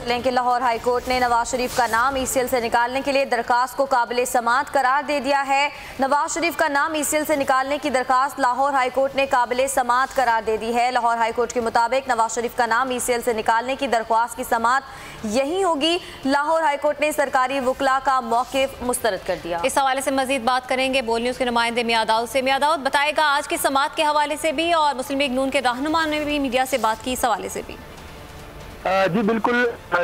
लें कि Lahore high court ने नवाज शरीफ का नाम ECL से निकालने के लिए दरखास्त को काबिल समाअत करार दे दिया है। नवाज शरीफ का नाम ECL से निकालने की दरखास्त लाहौर हाई कोर्ट ने काबिल समाअत करार दे दी है। लाहौर हाई कोर्ट के मुताबिक नवाज शरीफ का नाम ECL से निकालने की दरख्वास्त की समाअत यही होगी। लाहौर हाई कोर्ट ने सरकारी वकला का मौक़िफ़ मुस्तरद कर दिया। इस हवाले से मजीद बात करेंगे बोल न्यूज़ के नुमाइंदे मियां दाऊद से। मियां दाऊद बताएगा आज की समाअत के हवाले से भी और मुस्लिम लीग नून के रहनुमा ने भी मीडिया से बात की, इस हवाले से भी। जी बिल्कुल,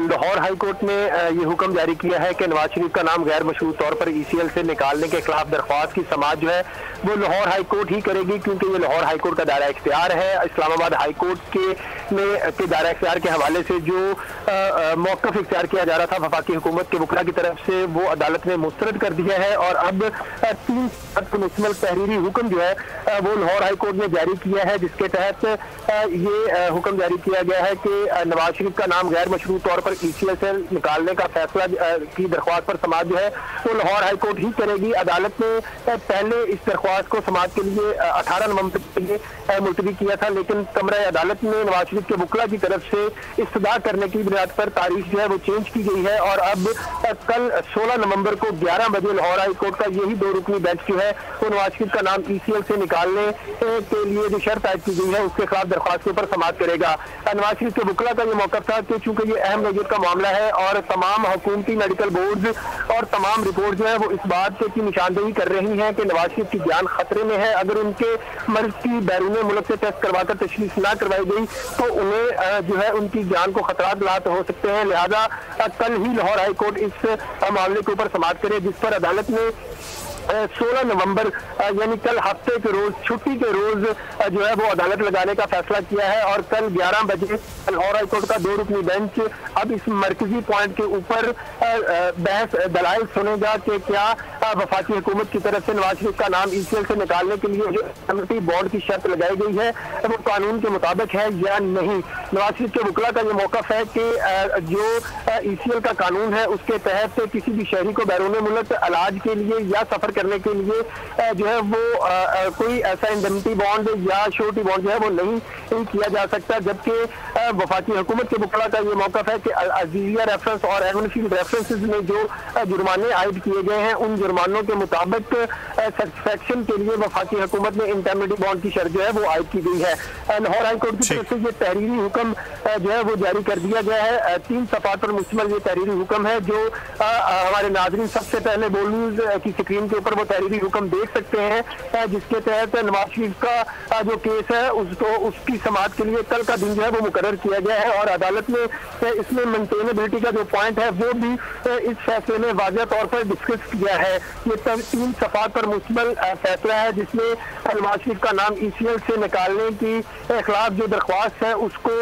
लाहौर हाई कोर्ट ने ये हुक्म जारी किया है कि नवाज शरीफ का नाम गैर मशरूत तौर पर ECL से निकालने के खिलाफ दरख्वास्त की समाअत जो है वो लाहौर हाई कोर्ट ही करेगी, क्योंकि ये लाहौर हाई कोर्ट का दायरा इख्तियार है। इस्लामाबाद हाई कोर्ट के दायरा इख्तियार के हवाले से जो मौक़िफ़ इख्तियार किया जा रहा था वफाकी हुकूमत के वकला की तरफ से, वो अदालत ने मुस्तरद कर दिया है और अब 3 पर मुश्तमिल तहरीरी हुक्म जो है वो लाहौर हाई कोर्ट ने जारी किया है, जिसके तहत ये हुक्म जारी किया गया है कि नवाज शरीफ का नाम गैर मशरूत तौर पर ECL से निकालने का फैसला की दरख्वास्त पर समाअत जो है वो लाहौर हाई कोर्ट ही करेगी। अदालत ने पहले इस दरख्वास्त को समाअत के लिए 18 नवंबर के लिए मुलतवी किया था, लेकिन कमरा अदालत में नवाज शरीफ के वकला की तरफ से इस्तदा करने की बुनियाद पर तारीख जो है वो चेंज की गई है और अब कल 16 नवंबर को 11 बजे लाहौर हाई कोर्ट का यही 2 रुकनी बेंच जो है वो नवाज शरीफ का नाम ECL से निकालने के लिए जो शर्त आयद की गई है उसके खिलाफ दरख्वास्त के ऊपर समाअत करेगा। नवाज शरीफ के वकला का ये मौक़िफ़ था कि चूंकि ये अहम नज़ीर का मामला है और तमाम हुकूमती मेडिकल बोर्ड और तमाम रिपोर्ट जो है वो इस बात की निशानदेही कर रही हैं कि नवाज शरीफ की जान खतरे में है। अगर उनके मर्ज की बैरून मुल्क से टेस्ट करवाकर तशख़ीस ना करवाई गई तो उन्हें जो है उनकी जान को खतरात लात हो सकते हैं। लिहाजा कल ही लाहौर हाई कोर्ट इस मामले के ऊपर समाअत करे, जिस पर अदालत ने 16 नवंबर यानी कल हफ्ते के रोज छुट्टी के रोज जो है वो अदालत लगाने का फैसला किया है और कल 11 बजे लाहौर हाई कोर्ट का 2 रुकनी बेंच अब इस मरकजी पॉइंट के ऊपर बहस दलाइल सुनेगा कि क्या वफाकी हुकूमत की तरफ से नवाज शरीफ का नाम ECL से निकालने के लिए जो कमेटी बोर्ड की शर्त लगाई गई है वो कानून के मुताबिक है या नहीं। नवाज शरीफ के वकला का ये मौक़िफ़ है कि जो ECL का कानून है उसके तहत किसी भी शहरी को बैरून मुल्क इलाज के लिए या सफर करने के लिए जो है वो कोई ऐसा इंडेमनिटी बॉन्ड या श्योरिटी बॉन्ड जो है वो नहीं किया जा सकता, जबकि वफाकी हुकूमत के वकला का ये मौक़िफ़ है कि अज़ीज़िया रेफरेंस और एवनफील्ड रेफरेंसेस में जो जुर्माने आयद किए गए हैं उन जुर्मानों के मुताबिक सेटिस्फैक्शन के लिए वफाकी हुकूमत में इंडेमनिटी बॉन्ड की शर्त जो है वो आयद की गई है। लाहौर हाई कोर्ट की तरफ से ये तहरीरी हुक्म जो है वो जारी कर दिया गया है। 3 सफ़ात पर मुश्तमिल ये तहरीरी हुक्म है जो हमारे नाज़रीन सबसे पहले बोल न्यूज़ की स्क्रीन के ऊपर वो तहरीरी हुक्म देख सकते हैं, जिसके तहत नवाज शरीफ का जो केस है उसकी समाअत के लिए कल का दिन जो है वो मुकर्रर किया गया है और अदालत ने इसमें मेंटेनेबिलिटी का जो पॉइंट है वो भी इस फैसले में वाज़ेह तौर पर डिस्कस किया है। ये 3 सफ़ात पर मुश्तमिल फैसला है जिसमें नवाज शरीफ का नाम ECL से निकालने की खिलाफ जो दरख्वास्त है उसको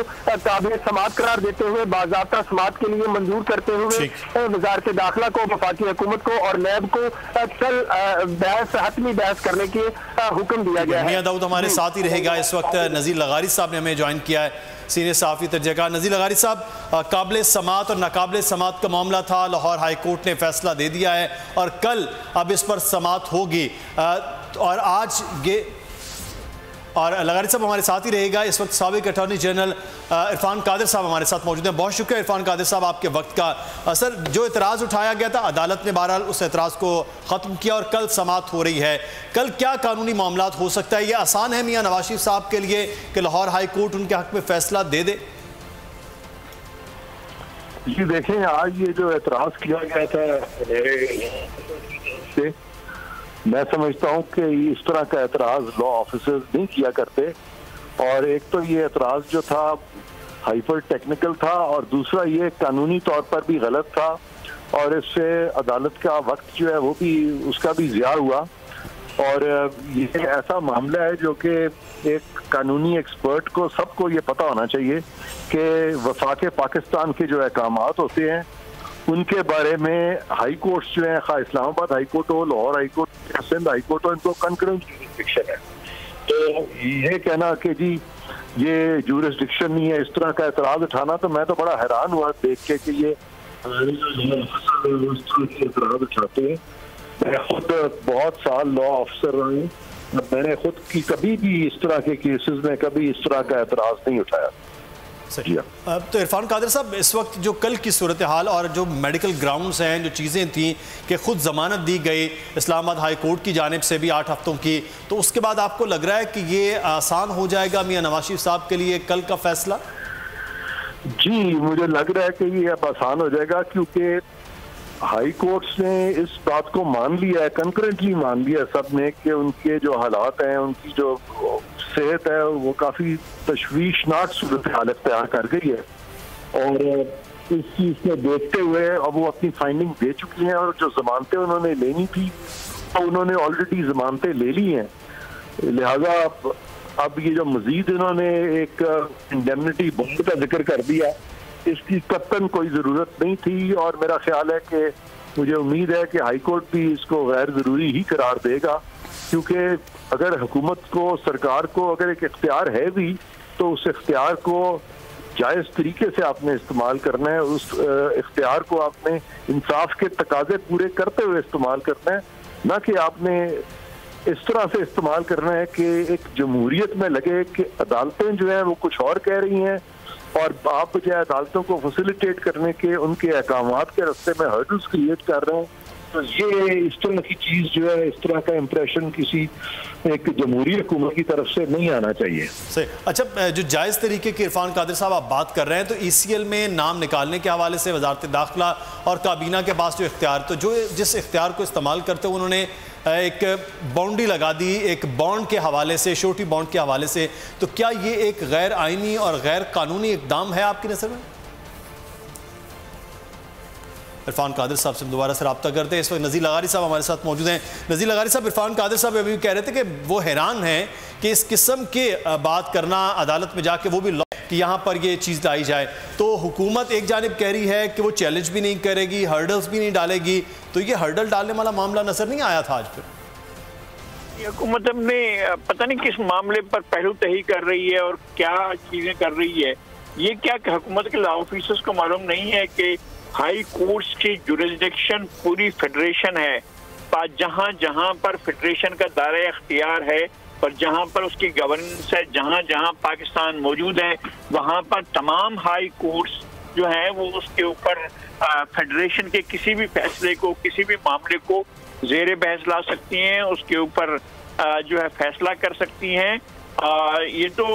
काबिल समाअत करार देते हुए बाज़ाब्ता समाअत के लिए मंजूर करते हुए वज़ारत दाखिला को, वफाकी हुकूमत को और नैब को कल हतमी बहस करने के हुक्म दिया गया है। मियां दाऊद हमारे साथ ही रहेगा। इस वक्त नज़ीर लगारी साहब ने हमें ज्वाइन किया है, सीनियर सहाफ़ी तर्जुमाकार। नज़ीर लगारी साहब, काबिल समाअत और नाकाबिल समाअत का मामला था, लाहौर हाई कोर्ट ने फैसला दे दिया है और कल अब इस पर समाअत होगी और आज ये और लगारी साहब हमारे साथ ही रहेगा। इस वक्त साबिक अटॉर्नी जनरल इरफान कादिर साहब हमारे साथ मौजूद हैं। बहुत शुक्रिया इरफान कादिर साहब आपके वक्त का। सर, जो एतराज़ उठाया गया था अदालत ने बहरहाल उस एतराज़ को ख़त्म किया और कल समाअत हो रही है। कल क्या कानूनी मामला हो सकता है? ये आसान है मियां नवाज शरीफ साहब के लिए कि लाहौर हाई कोर्ट उनके हक़ में फैसला दे दे? जी देखें, आज ये जो एतराज़ किया गया था मैं समझता हूँ कि इस तरह का एतराज़ लॉ ऑफिसर्स नहीं किया करते और एक तो ये एतराज़ जो था हाइपर टेक्निकल था और दूसरा ये कानूनी तौर पर भी गलत था और इससे अदालत का वक्त जो है वो भी उसका भी ज़िया हुआ। और ये ऐसा मामला है जो कि एक कानूनी एक्सपर्ट को सबको ये पता होना चाहिए कि वफाक पाकिस्तान के जो अहकामात होते हैं उनके बारे में हाई कोर्ट्स जो है, खा इस्लामाबाद हाई कोर्ट हो, Lahore high court, Sindh high court हो, इनको कंकरेंट जुरिस्डिक्शन है। तो ये कहना कि जी ये जुरिस्डिक्शन नहीं है, इस तरह का एतराज़ उठाना, तो मैं तो बड़ा हैरान हुआ देख के कि ये एतराज़ उठाते हैं। मैं खुद बहुत साल लॉ ऑफिसर रहा हूँ, मैंने खुद की कभी भी इस तरह के केसेस में कभी इस तरह का एतराज़ नहीं उठाया। जी तो इरफान कादिर साहब, इस वक्त जो कल की सूरत हाल और जो मेडिकल ग्राउंड्स हैं, जो चीज़ें थी कि खुद ज़मानत दी गई इस्लामाबाद हाई कोर्ट की जानिब से भी 8 हफ्तों की, तो उसके बाद आपको लग रहा है कि ये आसान हो जाएगा मियां नवाज शरीफ साहब के लिए कल का फैसला? जी, मुझे लग रहा है कि ये अब आसान हो जाएगा, क्योंकि हाई कोर्ट्स ने इस बात को मान लिया है, कंकरेंटली मान लिया सब ने, कि उनके जो हालात हैं, उनकी जो सेहत है वो काफ़ी तशवीशनाक सूरत हाल अख्तियार कर गई है। और इस चीज़ को देखते हुए अब वो अपनी फाइंडिंग दे चुकी हैं, और जो जमानतें उन्होंने लेनी थी तो उन्होंने ऑलरेडी जमानतें ले ली हैं। लिहाजा अब ये जो मजीद इन्होंने एक इंडेमनिटी बॉन्ड का जिक्र कर दिया, इसकी कतन कोई ज़रूरत नहीं थी। और मेरा ख्याल है कि मुझे उम्मीद है कि हाई कोर्ट भी इसको गैर ज़रूरी ही करार देगा, क्योंकि अगर हुकूमत को, सरकार को अगर एक इख्तियार है भी, तो उस इख्तियार को जायज़ तरीके से आपने इस्तेमाल करना है। उस इख्तियार को आपने इंसाफ के तकाजे पूरे करते हुए इस्तेमाल करना है, ना कि आपने इस तरह से इस्तेमाल करना है कि एक जमहूरियत में लगे कि अदालतें जो हैं वो कुछ और कह रही हैं, और आप जो अदालतों को फैसिलिटेट करने के, उनके अहकामात के रास्ते में हर्डल्स क्रिएट कर रहे हैं। तो ये इस तरह की चीज़ जो है, इस तरह का इंप्रेशन किसी एक जमहूरी हुकूमत की तरफ से नहीं आना चाहिए। सही। अच्छा, जो जायज़ तरीके की इरफान कादिर साहब आप बात कर रहे हैं, तो ECL में नाम निकालने के हवाले से वजारत दाखिला और काबीना के पास जो इख्तियार, तो जो जिस इख्तियार को इस्तेमाल करते हुए उन्होंने एक बाउंड्री लगा दी एक बॉन्ड के हवाले से, श्योरिटी बॉन्ड के हवाले से, तो क्या ये एक गैर आइनी और गैर कानूनी इकदाम है आपकी नज़र में? इरफान कादिर साहब से दोबारा से रब्ता करते हैं। इस वक्त नज़ीर लगारी साहब हमारे साथ मौजूद हैं। नज़ीर लगारी साहब, इरफान कादिर साहब अभी कह रहे थे कि वो हैरान हैं कि इस किस्म के बात करना अदालत में जाके, वो भी कि यहाँ पर ये चीज़ लाई जाए, तो हुकूमत एक जानिब कह रही है कि वो चैलेंज भी नहीं करेगी, हर्डल्स भी नहीं डालेगी, तो ये हर्डल डालने वाला मामला नजर नहीं आया था आज फिर? हुकूमत अपने पता नहीं किस मामले पर पहलू तही कर रही है और क्या चीजें कर रही है। ये क्या हुकूमत के लॉ ऑफिसर्स को मालूम नहीं है कि हाई कोर्ट्स की जुरिस्डिक्शन पूरी फेडरेशन है, जहां जहां पर फेडरेशन का दायरा इख्तियार है और जहां पर उसकी गवर्नेंस है, जहां जहां पाकिस्तान मौजूद है, वहां पर तमाम हाई कोर्ट्स जो है वो उसके ऊपर फेडरेशन के किसी भी फैसले को, किसी भी मामले को जेर बहस ला सकती हैं, उसके ऊपर जो है फैसला कर सकती हैं। ये तो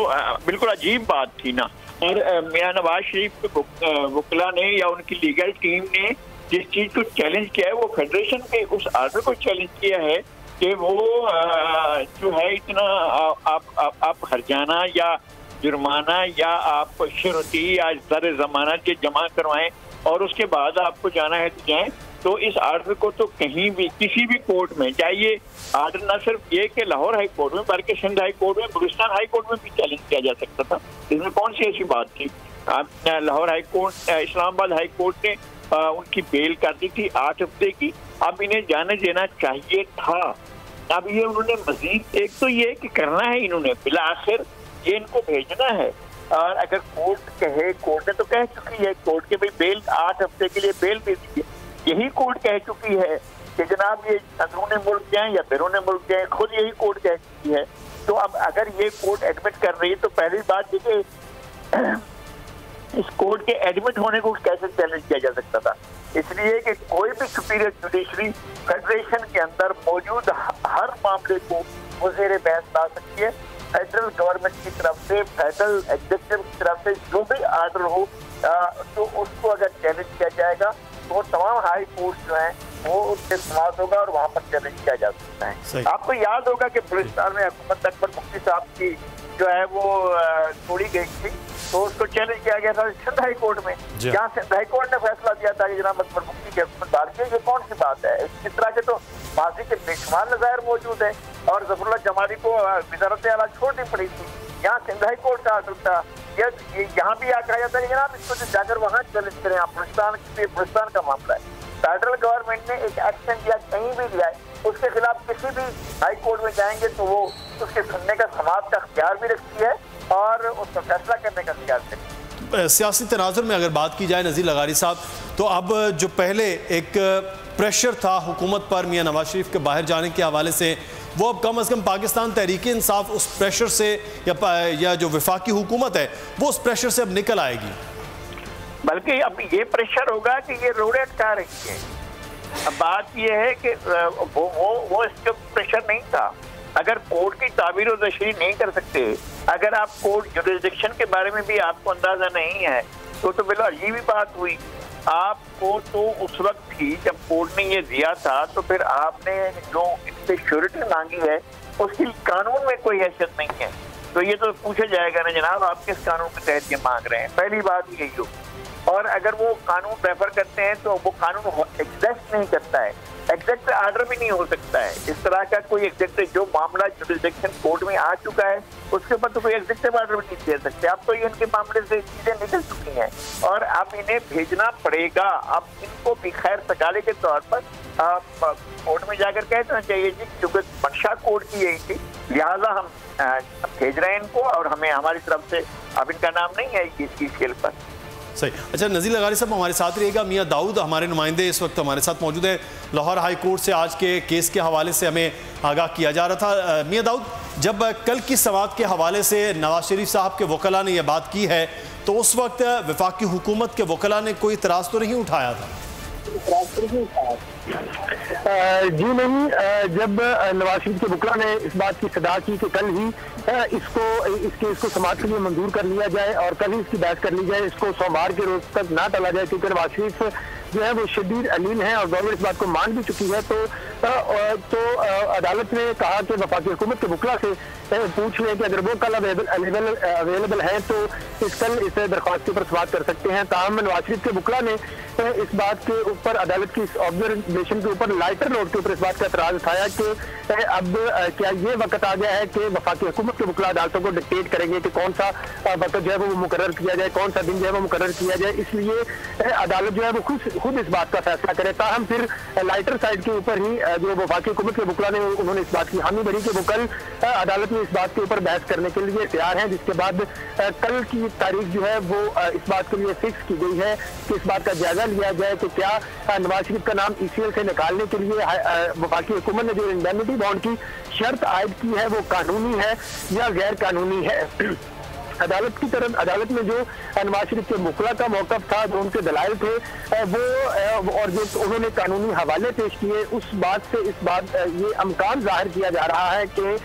बिल्कुल अजीब बात थी ना। और मियां नवाज शरीफ के वकला ने या उनकी लीगल टीम ने जिस चीज को चैलेंज किया है, वो फेडरेशन के उस आर्डर को चैलेंज किया है कि वो जो है इतना आप हरजाना या जुर्माना या आप शुरुती या दर जमानत के जमा करवाएं और उसके बाद आपको जाना है तो जाएं। तो इस आर्डर को तो कहीं भी किसी भी कोर्ट में, चाहे ये आर्डर न सिर्फ ये कि लाहौर हाई कोर्ट में बल्कि सिंध हाई कोर्ट में, बलूचिस्तान हाई कोर्ट में भी चैलेंज किया जा सकता था। इसमें कौन सी ऐसी बात थी? Lahore high court, Islamabad high court ने उनकी बेल कर दी थी 8 हफ्ते की। अब इन्हें जाने देना चाहिए था। अब ये उन्होंने मजीद एक तो ये कि करना है, इन्होंने बिला आखिर ये इनको भेजना है। और अगर कोर्ट कहे, कोर्ट ने तो कह चुकी है कोर्ट के भाई बेल 8 हफ्ते के लिए बेल दे दीजिए, यही कोर्ट कह चुकी है कि जनाब ये अंदरूनी मुल्क जाए या बैरूनी मुल्क जाए, खुद यही कोर्ट कह चुकी है। तो अब अगर ये कोर्ट एडमिट कर रही है तो पहली बात ये कि इस कोर्ट के एडमिट होने को कैसे चैलेंज किया जा सकता था? इसलिए कि कोई भी सुपीरियर जुडिशरी फेडरेशन के अंदर मौजूद हर मामले को वो ज़ेरे बहस ला सकती है। फेडरल गवर्नमेंट की तरफ से, फेडरल एग्जीक्यूटिव की तरफ से जो भी आर्डर हो तो उसको अगर चैलेंज किया जाएगा तो तमाम हाई कोर्ट जो है वो उससे समाप्त होगा और वहाँ पर चैलेंज किया जा सकता है। आपको याद होगा कि बलूचिस्तान में हुकूमत अकबर मुफ्ती साहब की जो है वो तोड़ी गई थी, तो उसको चैलेंज किया गया था सिंध हाई कोर्ट में, जहाँ सिंध हाई कोर्ट ने फैसला दिया था कि जनाब अकबर मुफ्ती की हुकूमत डाल के ये कौन सी बात है। इस तरह के तो माजी के बेशुमार नज़ायर मौजूद है और ज़फरुल्लाह जमाली को वज़ारत आला छोड़नी पड़ी थी। यहाँ सिंध हाई कोर्ट का आर्डर था, यहाँ भी आ कहा जाता है कि जनाब इसको जाकर वहाँ चैलेंज करें, आप बलूचिस्तान का मामला है। फेडरल गवर्नमेंट ने एक एक्शन लिया, कहीं भी लिया है, उसके खिलाफ किसी भी हाई कोर्ट में जाएंगे तो वो उसके सुनने का समाज का अख्तियार भी रखती है और उसका फैसला करने का अख्तियार रखती है। सियासी तनाजुर में अगर बात की जाए नज़ीर लगारी साहब, तो अब जो पहले एक प्रेशर था हुकूमत पर मियां नवाज शरीफ के बाहर जाने के हवाले से, वो अब कम अज़ कम पाकिस्तान तहरीक इंसाफ उस प्रेशर से या जो वफाकी हुकूमत है वो उस प्रेशर से अब निकल आएगी। बल्कि अब ये प्रेशर होगा कि ये रोड़े अटका रही है। अब बात ये है कि वो इसका प्रेशर नहीं था। अगर कोर्ट की ताबीर और तशरीह नहीं कर सकते, अगर आप कोर्ट जुरिसडिक्शन के बारे में भी आपको अंदाजा नहीं है तो बिल्कुल अजीब ही बात हुई। आपको तो उस वक्त थी जब कोर्ट ने ये दिया था, तो फिर आपने जो इससे श्योरिटी मांगी है उसकी कानून में कोई हैसियत नहीं है। तो ये तो पूछा जाएगा ना जनाब, आप किस कानून के तहत ये मांग रहे हैं, पहली बात यही हो। और अगर वो कानून रेफर करते हैं तो वो कानून एग्जैक्ट नहीं करता है, एग्जैक्ट आर्डर भी नहीं हो सकता है। इस तरह का कोई एग्जैक्ट जो मामला जुरिसडिक्शन कोर्ट में आ चुका है उसके ऊपर तो कोई एग्जेक्टिव आर्डर भी नहीं दे सकते। अब तो ये इनके मामले से चीजें निकल चुकी हैं और अब इन्हें भेजना पड़ेगा। अब इनको भी खैर सगाले के तौर पर कोर्ट में जाकर कह देना चाहिए जी, क्योंकि मंशा कोर्ट की यही थी, लिहाजा हम भेज रहे हैं इनको और हमें हमारी तरफ से अब इनका नाम नहीं है इसकी स्केल पर। सही। अच्छा, नज़ीर लगारी साहब हमारे साथ रहिएगा। मियां दाऊद हमारे नुमाइंदे इस वक्त हमारे साथ मौजूद है। लाहौर हाई कोर्ट से आज के केस के हवाले से हमें आगाह किया जा रहा था। मियां दाऊद, जब कल की समाअत के हवाले से नवाज शरीफ साहब के वकला ने यह बात की है तो उस वक्त वफाकी हुकूमत के वकला ने कोई इतराज़ तो नहीं उठाया था? जी नहीं, जब नवाज शरीफ के वकला ने इस बात की सदा की कि कल ही इस केस को समाअत के लिए मंजूर कर लिया जाए और कल ही इसकी बहस कर ली जाए, इसको सोमवार के रोज तक ना टला जाए, क्योंकि नवाज शरीफ जो है वो शदीद अलीम है और गवर्नमेंट इस बात को मान भी चुकी है। तो अदालत ने कहा कि वफाकी हुकूमत के वकला से पूछ लें कि अगर वो कल अवेलेबल है तो कल इस दरख्वास्त के ऊपर समाअत कर सकते हैं। ताहम नवाज शरीफ के वकला ने इस बात के ऊपर अदालत की ऑब्जर्वेशन के ऊपर लाइटर नोट के ऊपर इस बात का एतराज उठाया कि अब क्या ये वक्त आ गया है कि वफाकी हुकूमत के वकला अदालतों को डिक्टेट करेंगे कि कौन सा वक्त जो है वो मुकर्रर किया जाए, कौन सा दिन जो है वो मुकर्रर किया जाए। इसलिए अदालत जो है वो खुद इस बात का फैसला करे। ताहम फिर लाइटर साइड के ऊपर ही जो वफाकी हुकूमत के वकला ने उन्होंने इस बात की हामी भरी कि वो कल अदालत में इस बात के ऊपर बहस करने के लिए तैयार हैं, जिसके बाद कल की तारीख जो है वो इस बात के लिए फिक्स की गई है कि इस बात का जायजा लिया जाए कि क्या नवाज शरीफ का नाम ECL से निकालने के लिए वफाकी हुकूमत ने जो इंडेमिनिटी बॉन्ड की शर्त आयद की है वो कानूनी है या गैर कानूनी है। अदालत में जो नवाज शरीफ के वकला का मौक़िफ़ था, जो उनके दलाइल थे वो और जो उन्होंने कानूनी हवाले पेश किए, उस बात से ये अमकान जाहिर किया जा रहा है कि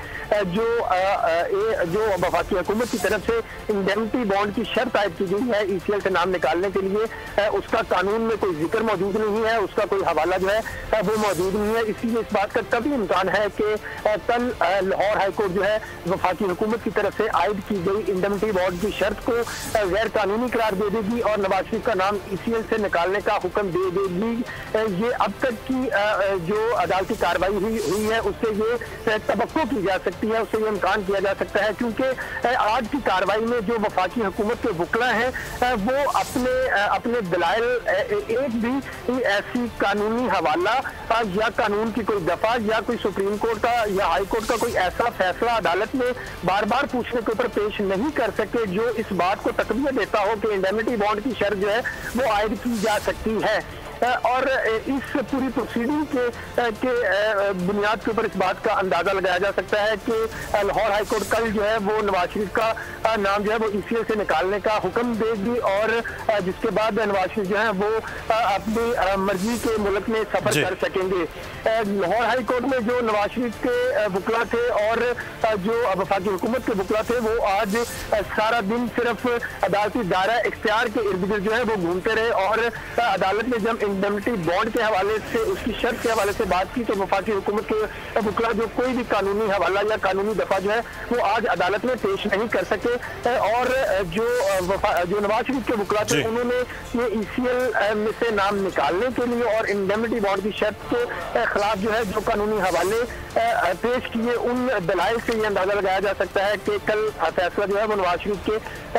जो वफाकी हुकूमत की तरफ से इंडेमिनिटी बॉन्ड की शर्त आयद की गई है ECL से नाम निकालने के लिए, उसका कानून में कोई जिक्र मौजूद नहीं है, उसका कोई हवाला जो है वो मौजूद नहीं है। इसलिए इस बात का तभी इम्कान है कि कल लाहौर हाई कोर्ट जो है वफाकी हुकूमत की तरफ से आयद की गई इंडेमिनिटी बॉन्ड की शर्त को गैर कानूनी करार दे देगी और नवाज शरीफ का नाम ECL से निकालने का हुक्म दे देगी। ये अब तक की जो अदालती कार्रवाई हुई है उससे ये तवक्को की जा सकती है, उससे ये इम्कान किया जा सकता है, क्योंकि आज की कार्रवाई में जो वफाकी हुकूमत के वकला हैं वो अपने दलाइल एक भी ऐसी कानूनी हवाला या कानून की कोई दफा या कोई सुप्रीम कोर्ट का या हाई कोर्ट का कोई ऐसा फैसला अदालत में बार बार पूछने के ऊपर पेश नहीं कर सके जो इस बात को तकवीत देता हो कि इंडेमिनिटी बॉन्ड की शर्त जो है वो आयद की जा सकती है। और इस पूरी प्रोसीडिंग के बुनियाद के ऊपर इस बात का अंदाजा लगाया जा सकता है कि लाहौर हाई कोर्ट कल जो है वो नवाज शरीफ का नाम जो है वो ECL से निकालने का हुक्म देगी और जिसके बाद नवाज शरीफ जो है वो अपनी मर्जी के मुल्क में सफर कर सकेंगे। लाहौर हाई कोर्ट में जो नवाज शरीफ के वकला थे और जो वफाकी हुकूमत के वकला थे वो आज सारा दिन सिर्फ अदालती दायरा इख्तियार के इर्द गिर्द जो है वो घूमते रहे और अदालत ने जब इंडेमिनिटी बॉन्ड के हवाले से उसकी शर्त के हवाले से बात की तो वफाकी हुकूमत के वकला जो कोई भी कानूनी हवाला या कानूनी दफा जो है वो आज अदालत में पेश नहीं कर सके और जो नवाज शरीफ के वकला थे उन्होंने ये ECL में से नाम निकालने के लिए और इंडेमिनिटी बॉन्ड की शर्त के खिलाफ जो है जो कानूनी हवाले पेश किए, उन दलाइल से ये अंदाजा लगाया जा सकता है कि कल फैसला जो है वो नवाज शरीफ के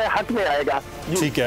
हक में आएगा। ठीक है।